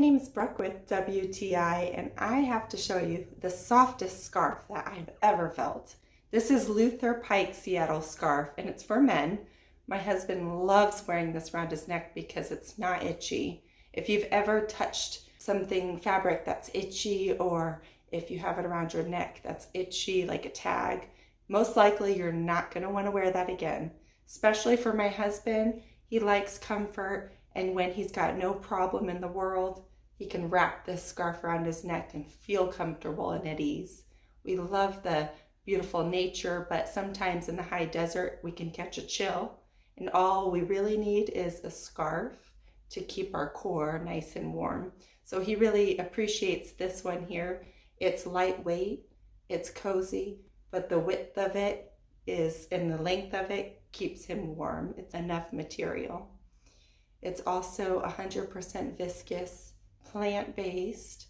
name is Brooke with WTI, and I have to show you the softest scarf that I've ever felt. This is Luther Pike Seattle scarf, and it's for men. My husband loves wearing this around his neck because it's not itchy. If you've ever touched something fabric that's itchy, or if you have it around your neck that's itchy like a tag, most likely you're not going to want to wear that again. Especially for my husband, he likes comfort, and when he's got no problem in the world, he can wrap this scarf around his neck and feel comfortable and at ease. We love the beautiful nature, but sometimes in the high desert we can catch a chill, and all we really need is a scarf to keep our core nice and warm. So he really appreciates this one here. It's lightweight, it's cozy, but the width of it is, and the length of it keeps him warm. It's enough material. It's also 100% viscose, plant-based,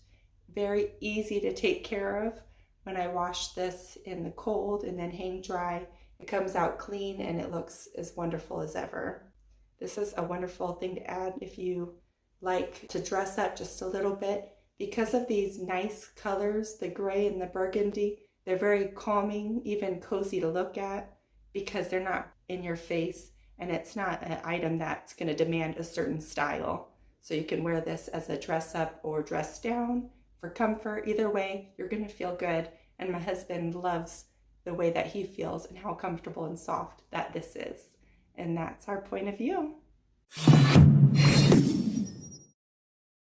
very easy to take care of. When I wash this in the cold and then hang dry, it comes out clean and it looks as wonderful as ever. This is a wonderful thing to add if you like to dress up just a little bit. Because of these nice colors, the gray and the burgundy, they're very calming, even cozy to look at, because they're not in your face. And it's not an item that's going to demand a certain style. So you can wear this as a dress up or dress down for comfort. Either way, you're going to feel good. And my husband loves the way that he feels and how comfortable and soft that this is. And that's our point of view.